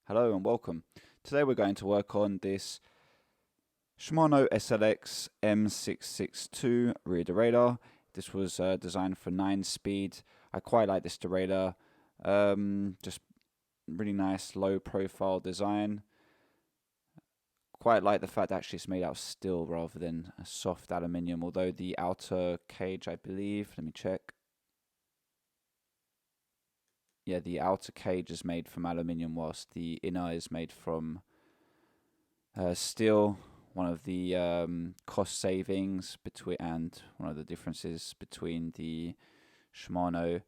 Hello and welcome. Today we're going to work on this Shimano SLX M662 Rear derailleur. This was designed for 9-speed. I quite like this derailleur. Just really nice low profile design. Quite like the fact that actually it's made out of steel rather than a soft aluminium, although the outer cage, I believe, let me check. Yeah, the outer cage is made from aluminium whilst the inner is made from steel. One of the cost savings between and one of the differences between the Shimano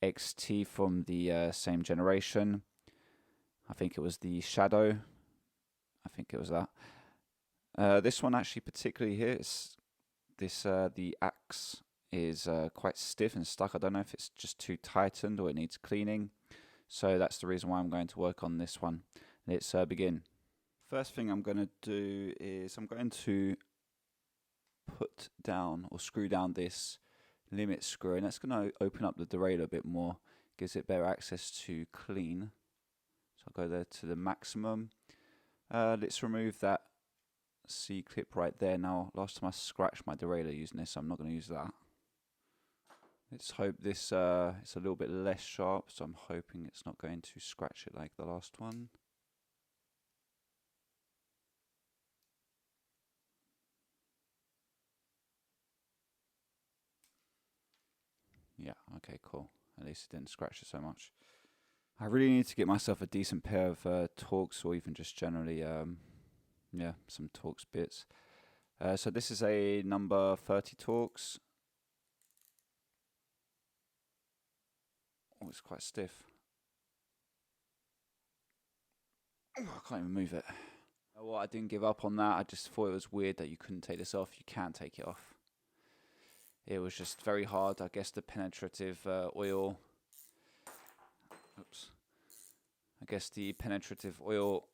XT from the same generation. I think it was the Shadow. I think it was that. This one actually particularly here, the axe is quite stiff and stuck. I don't know if it's just too tightened or it needs cleaning. So that's the reason why I'm going to work on this one. Let's begin. First thing I'm going to do is I'm going to put down or screw down this limit screw, and that's going to open up the derailleur a bit more, gives it better access to clean. So I'll go there to the maximum. Let's remove that C-clip right there. Now, last time I scratched my derailleur using this, so I'm not going to use that. Let's hope this it's a little bit less sharp, so I'm hoping it's not going to scratch it like the last one. Yeah, okay, cool. At least it didn't scratch it so much. I really need to get myself a decent pair of Torx, or even just generally, yeah, some Torx bits. So this is a number 30 Torx. Oh, it's quite stiff. Oh, I can't even move it. Well, I didn't give up on that. I just thought it was weird that you couldn't take this off. You can't take it off. It was just very hard. I guess the penetrative oil. Oops. I guess the penetrative oil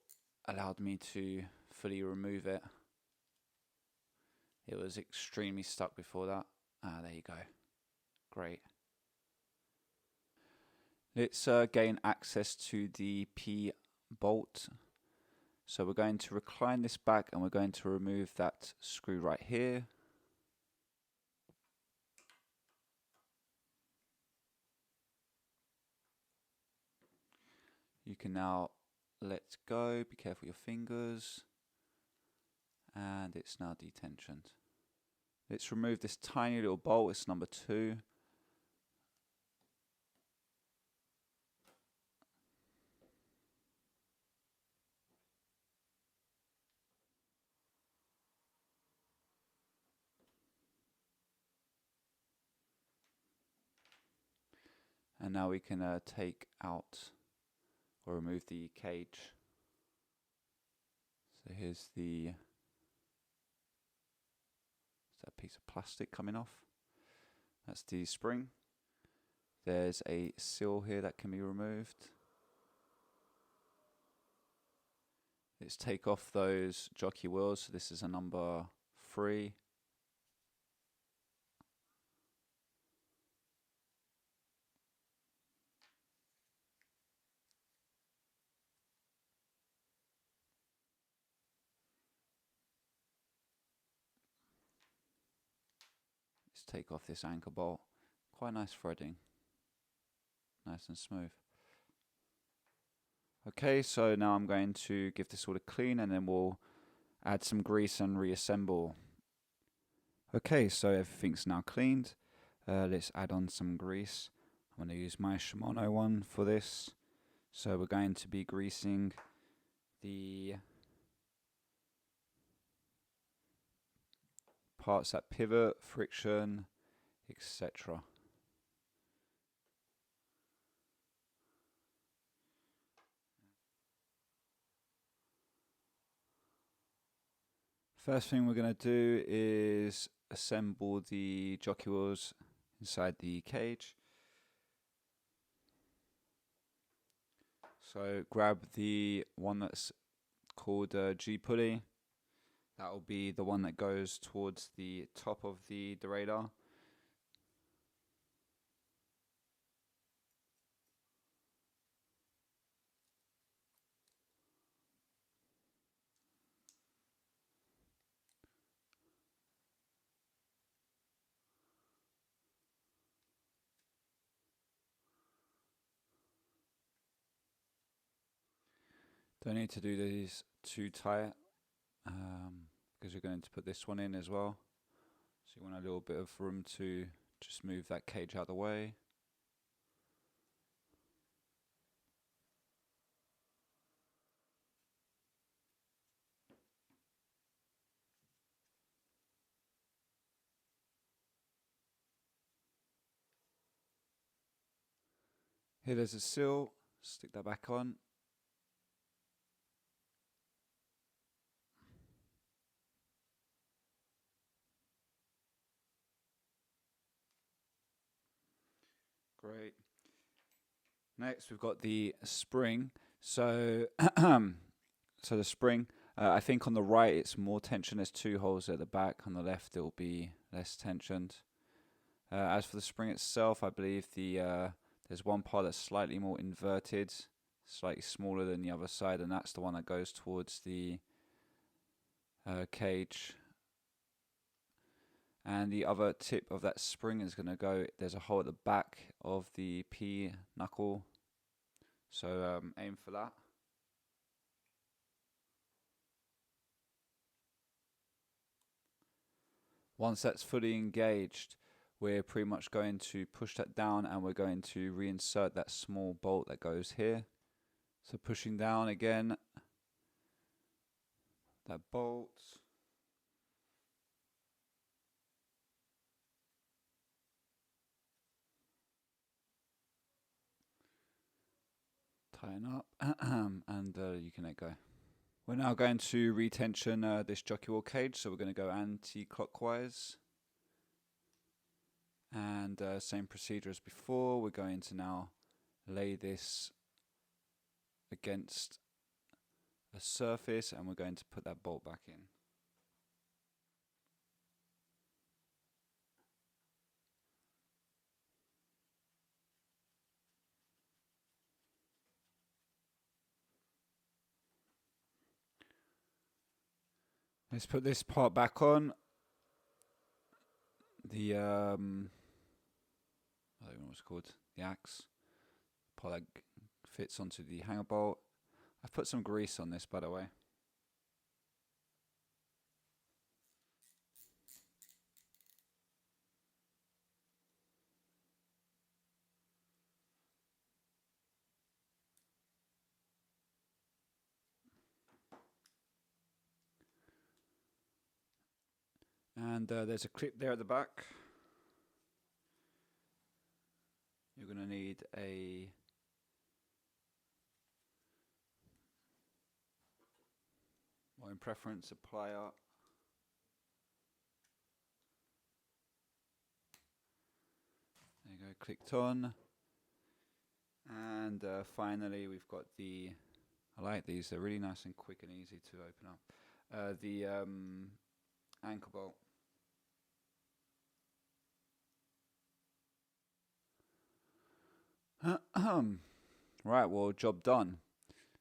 allowed me to fully remove it. It was extremely stuck before that. There you go. Great. Let's gain access to the P bolt. So we're going to recline this back and we're going to remove that screw right here. You can now let go, be careful with your fingers, and it's now detensioned. Let's remove this tiny little bolt, it's number 2. And now we can take out or remove the cage. So here's that piece of plastic coming off. That's the spring. There's a seal here that can be removed. Let's take off those jockey wheels. So this is a number 3. Let's take off this anchor bolt. Quite nice threading. Nice and smooth. Okay, so now I'm going to give this all a clean and then we'll add some grease and reassemble. Okay, so everything's now cleaned. Let's add on some grease. I'm going to use my Shimano one for this. So we're going to be greasing the parts that pivot, friction, etc. First thing we're going to do is assemble the jockey wheels inside the cage. So grab the one that's called G pulley. That will be the one that goes towards the top of the derailleur. Don't need to do these too tight because you're going to put this one in as well. So you want a little bit of room to just move that cage out of the way. Here there's a seal, stick that back on. Great. Next we've got the spring. So so the spring, I think on the right it's more tension. There's 2 holes at the back. On the left it will be less tensioned. As for the spring itself, I believe there's one part that's slightly more inverted, slightly smaller than the other side, and that's the one that goes towards the cage. And the other tip of that spring is going to go, there's a hole at the back of the P knuckle, so aim for that. Once that's fully engaged, we're pretty much going to push that down and we're going to reinsert that small bolt that goes here. So pushing down again, that bolt. Tighten up and you can let go. We're now going to retension this jockey wheel cage, so we're going to go anti-clockwise. And same procedure as before, we're going to now lay this against a surface and we're going to put that bolt back in. Let's put this part back on. The I don't know what it's called, the axe part that fits onto the hanger bolt. I've put some grease on this, by the way. And there's a clip there at the back. You're going to need a in preference, a plier. There you go, clicked on. And finally we've got the, I like these, they're really nice and quick and easy to open up. The anchor bolt. Right, well, job done.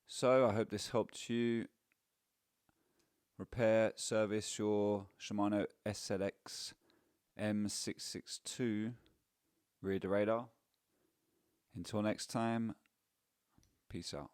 So I hope this helped you repair, service your Shimano SLX M662 Rear derailleur. Until next time, peace out.